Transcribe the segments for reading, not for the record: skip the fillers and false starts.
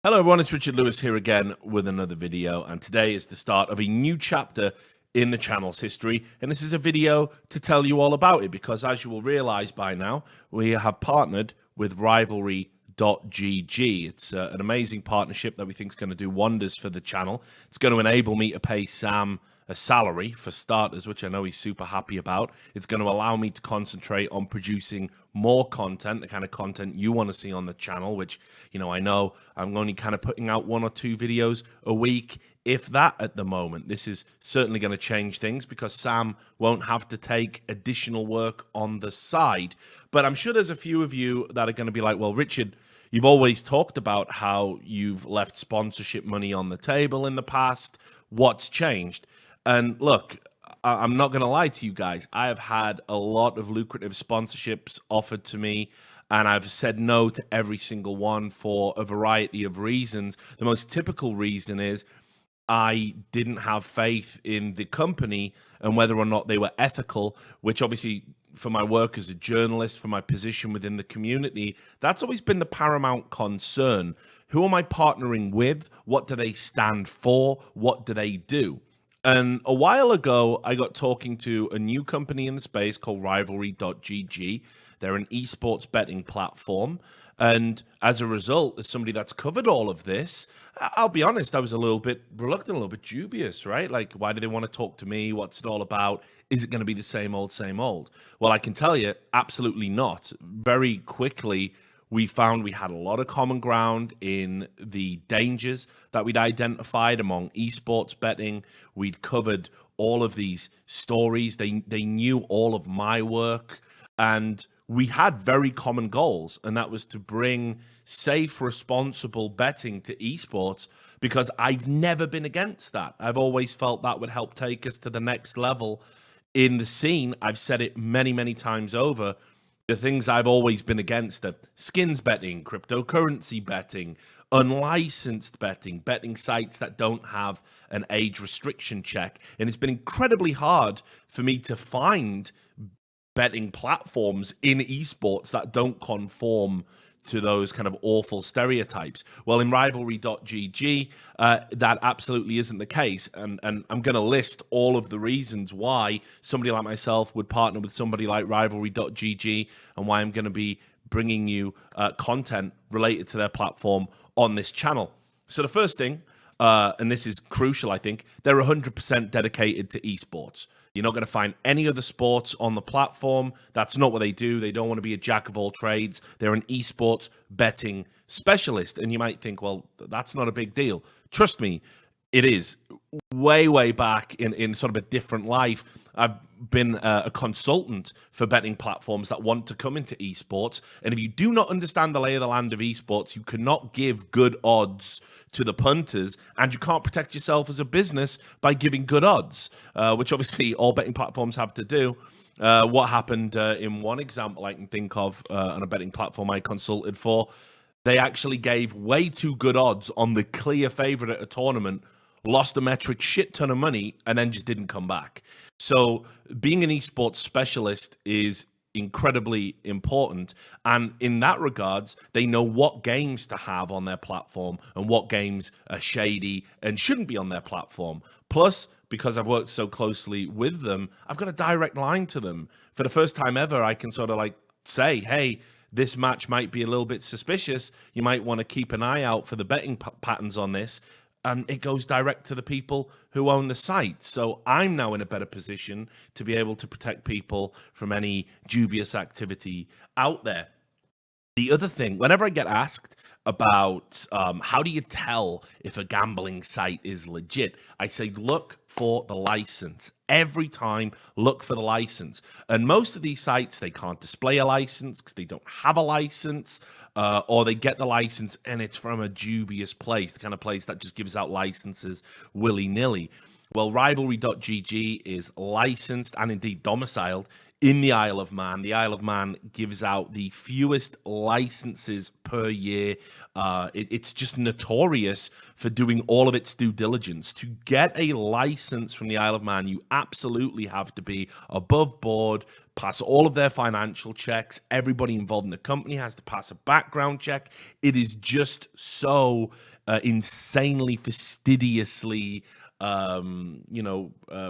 Hello everyone, it's Richard Lewis here again with another video, and today is the start of a new chapter in the channel's history, and this is a video to tell you all about it because, as you will realize by now, we have partnered with Rivalry.gg. It's an amazing partnership that we think is going to do wonders for the channel. It's going to enable me to pay Sam a salary for starters, which I know he's super happy about. It's going to allow me to concentrate on producing more content, the kind of content you want to see on the channel, which, I know I'm only kind of putting out 1 or 2 videos a week, if that, at the moment. This is certainly going to change things because Sam won't have to take additional work on the side. But I'm sure there's a few of you that are going to be like, well, Richard, you've always talked about how you've left sponsorship money on the table in the past. What's changed? And look, I'm not going to lie to you guys. I have had a lot of lucrative sponsorships offered to me, and I've said no to every single one for a variety of reasons. The most typical reason is I didn't have faith in the company and whether or not they were ethical, which obviously, for my work as a journalist, for my position within the community, that's always been the paramount concern. Who am I partnering with? What do they stand for? What do they do? And a while ago, I got talking to a new company in the space called Rivalry.gg. They're an esports betting platform. And as a result, as somebody that's covered all of this, I'll be honest, I was a little bit reluctant, a little bit dubious, right? Like, why do they want to talk to me? What's it all about? Is it going to be the same old, same old? Well, I can tell you, absolutely not. Very quickly, we found we had a lot of common ground in the dangers that we'd identified among esports betting. We'd covered all of these stories. They knew all of my work. And we had very common goals, and that was to bring safe, responsible betting to esports, because I've never been against that. I've always felt that would help take us to the next level in the scene. I've said it many, many times over. The things I've always been against are skins betting, cryptocurrency betting, unlicensed betting, betting sites that don't have an age restriction check. And it's been incredibly hard for me to find betting platforms in esports that don't conform to those kind of awful stereotypes. Well, in Rivalry.gg, that absolutely isn't the case. And I'm going to list all of the reasons why somebody like myself would partner with somebody like Rivalry.gg, and why I'm going to be bringing you content related to their platform on this channel. So the first thing, and this is crucial, I think, they're 100% dedicated to esports. You're not going to find any other sports on the platform. That's not what they do. They don't want to be a jack of all trades. They're an esports betting specialist. And you might think, well, that's not a big deal. Trust me, it is. Way, way back in sort of a different life, I've been a consultant for betting platforms that want to come into esports. And if you do not understand the lay of the land of esports, you cannot give good odds to the punters, and you can't protect yourself as a business by giving good odds, which obviously all betting platforms have to do. What happened in one example I can think of on a betting platform I consulted for, they actually gave way too good odds on the clear favorite at a tournament, lost a metric shit ton of money, and then just didn't come back. So being an esports specialist is incredibly important, and in that regards, they know what games to have on their platform and what games are shady and shouldn't be on their platform. Plus, because I've worked so closely with them, I've got a direct line to them. For the first time ever, I can sort of like say, hey, this match might be a little bit suspicious. You might want to keep an eye out for the betting patterns on this. And it goes direct to the people who own the site. So I'm now in a better position to be able to protect people from any dubious activity out there. The other thing, whenever I get asked about how do you tell if a gambling site is legit, I say, look for the license. Every time, look for the license. And most of these sites, they can't display a license because they don't have a license, or they get the license and it's from a dubious place, the kind of place that just gives out licenses willy-nilly. Well, Rivalry.gg is licensed and indeed domiciled in the Isle of Man. The Isle of Man gives out the fewest licenses per year. It's just notorious for doing all of its due diligence. To get a license from the Isle of Man, you absolutely have to be above board, pass all of their financial checks. Everybody involved in the company has to pass a background check. It is just so insanely fastidiously,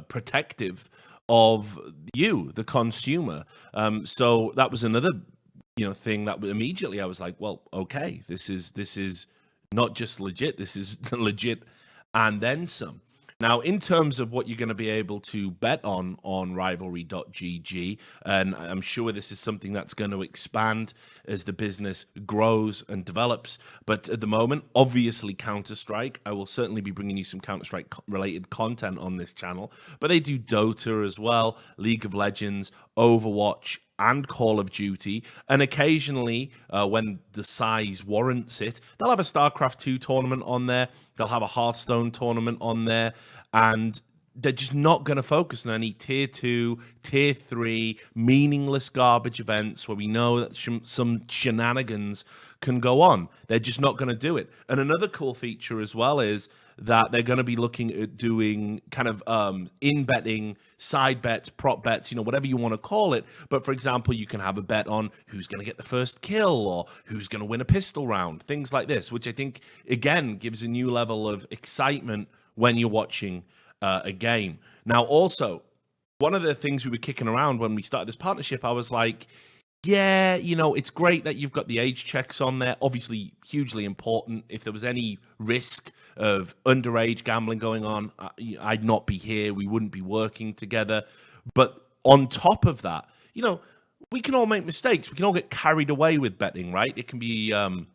protective of you, the consumer. So that was another, thing that immediately I was like, well, okay, this is not just legit. This is legit, and then some. Now, in terms of what you're going to be able to bet on Rivalry.gg, and I'm sure this is something that's going to expand as the business grows and develops. But at the moment, obviously Counter-Strike. I will certainly be bringing you some Counter-Strike related content on this channel. But they do Dota as well, League of Legends, Overwatch, and Call of Duty, and occasionally, when the size warrants it, they'll have a StarCraft 2 tournament on there, they'll have a Hearthstone tournament on there, and they're just not going to focus on any Tier 2, Tier 3, meaningless garbage events where we know that some shenanigans can go on. They're just not going to do it. And another cool feature as well is that they're going to be looking at doing kind of in-betting, side bets, prop bets, whatever you want to call it. But for example, you can have a bet on who's going to get the first kill or who's going to win a pistol round, things like this, which I think, again, gives a new level of excitement when you're watching a game. Now, also, one of the things we were kicking around when we started this partnership, I was like, yeah, it's great that you've got the age checks on there. Obviously, hugely important. If there was any risk of underage gambling going on, I'd not be here. We wouldn't be working together. But on top of that, we can all make mistakes. We can all get carried away with betting, right? It can be a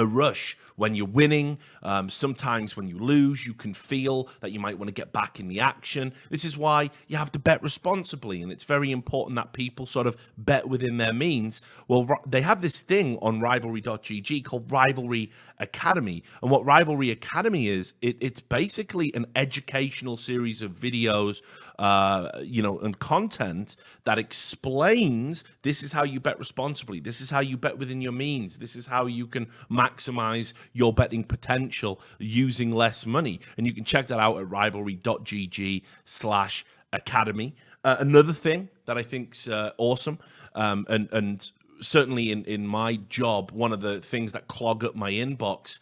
rush when you're winning. Sometimes when you lose, you can feel that you might want to get back in the action. This is why you have to bet responsibly, and it's very important that people sort of bet within their means. Well, they have this thing on Rivalry.gg called Rivalry Academy, and what Rivalry Academy is, it's basically an educational series of videos, and content that explains this is how you bet responsibly. This is how you bet within your means. This is how you can maximize your betting potential using less money. And you can check that out at rivalry.gg/academy. Another thing that I think's awesome, and certainly in my job, one of the things that clog up my inbox,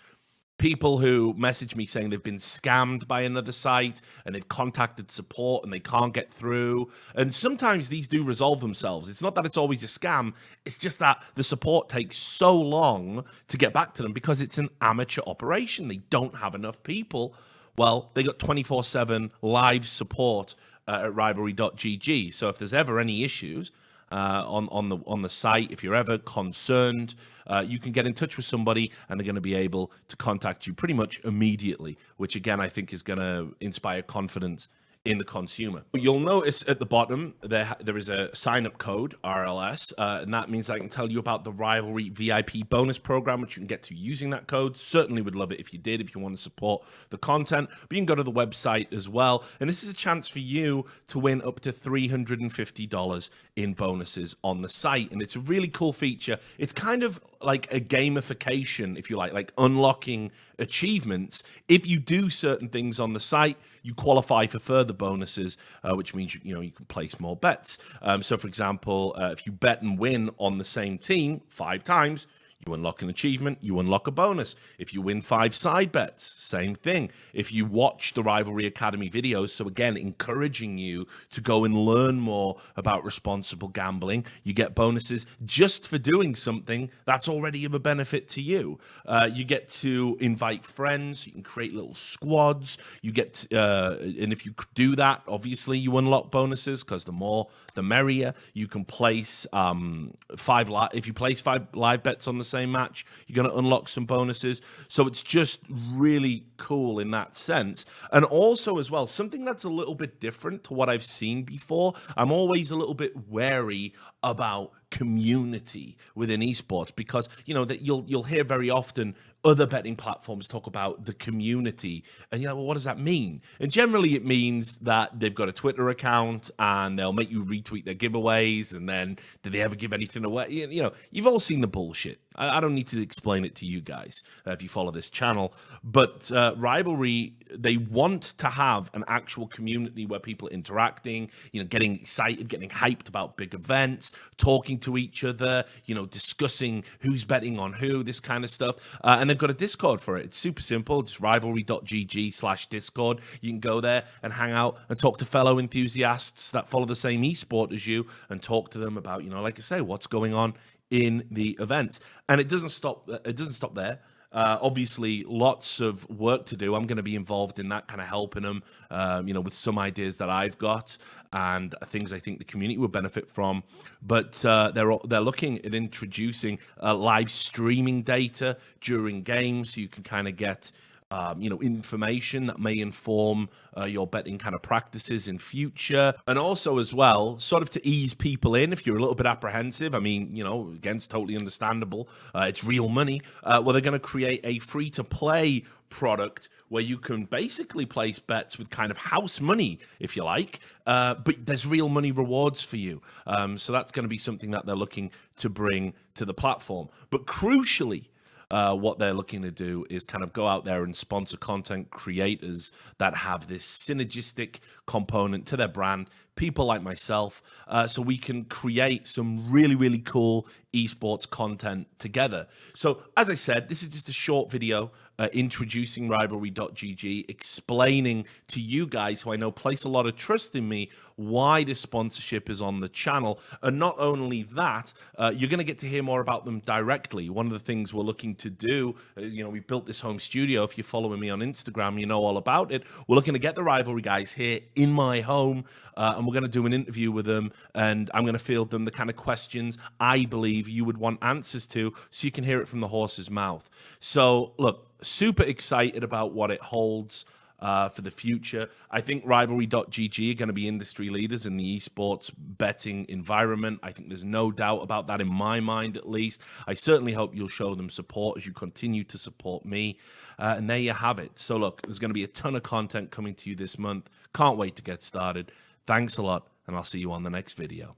people who message me saying they've been scammed by another site and they've contacted support and they can't get through. And sometimes these do resolve themselves. It's not that it's always a scam. It's just that the support takes so long to get back to them because it's an amateur operation. They don't have enough people. Well, they got 24/7 live support at rivalry.gg. So if there's ever any issues on the site, if you're ever concerned, you can get in touch with somebody and they're going to be able to contact you pretty much immediately, which again I think is going to inspire confidence in the consumer. You'll notice at the bottom there is a sign-up code, RLS, and that means I can tell you about the Rivalry VIP bonus program, which you can get to using that code. Certainly would love it if you did, if you want to support the content. But you can go to the website as well, and this is a chance for you to win up to $350 in bonuses on the site, and it's a really cool feature. It's kind of like a gamification, if you like unlocking achievements. If you do certain things on the site, you qualify for further bonuses, which means you can place more bets. So, for example, if you bet and win on the same team 5 times, you unlock an achievement, you unlock a bonus. If you win 5 side bets, same thing. If you watch the Rivalry Academy videos, so again, encouraging you to go and learn more about responsible gambling, you get bonuses just for doing something that's already of a benefit to you. You get to invite friends, you can create little squads, you get, and if you do that, obviously you unlock bonuses, because the more, the merrier. You can place if you place 5 live bets on the same match, you're going to unlock some bonuses. So it's just really cool in that sense. And also as well, something that's a little bit different to what I've seen before. I'm always a little bit wary about community within esports, because that you'll hear very often other betting platforms talk about the community, and well, what does that mean? And generally it means that they've got a Twitter account and they'll make you retweet their giveaways, and then do they ever give anything away? You've all seen the bullshit. I don't need to explain it to you guys if you follow this channel, but Rivalry, they want to have an actual community where people are interacting, getting excited, getting hyped about big events, talking to each other, discussing who's betting on who, this kind of stuff. And they've got a Discord for it. It's super simple. Just rivalry.gg/Discord. You can go there and hang out and talk to fellow enthusiasts that follow the same esport as you and talk to them about, like I say, what's going on in the events. And it doesn't stop there. Obviously, lots of work to do. I'm going to be involved in that, kind of helping them, with some ideas that I've got and things I think the community will benefit from. But they're looking at introducing live streaming data during games, so you can kind of get information that may inform your betting kind of practices in future. And also as well, sort of to ease people in if you're a little bit apprehensive. I mean, again, it's totally understandable. It's real money. Well, they're going to create a free-to-play product where you can basically place bets with kind of house money, if you like, but there's real money rewards for you. So that's going to be something that they're looking to bring to the platform. But crucially, what they're looking to do is kind of go out there and sponsor content creators that have this synergistic component to their brand, people like myself, so we can create some really, really cool esports content together. So as I said, this is just a short video introducing rivalry.gg, explaining to you guys who I know place a lot of trust in me why this sponsorship is on the channel. And not only that, you're going to get to hear more about them directly. One of the things we're looking to do, we built this home studio. If you're following me on Instagram, you know all about it. We're looking to get the Rivalry guys here in my home, and we're going to do an interview with them, and I'm going to field them the kind of questions I believe you would want answers to, so you can hear it from the horse's mouth. So look, super excited about what it holds for the future. I think rivalry.gg are going to be industry leaders in the esports betting environment. I think there's no doubt about that in my mind, at least. I certainly hope you'll show them support as you continue to support me. And there you have it. So look, there's going to be a ton of content coming to you this month. Can't wait to get started. Thanks a lot, and I'll see you on the next video.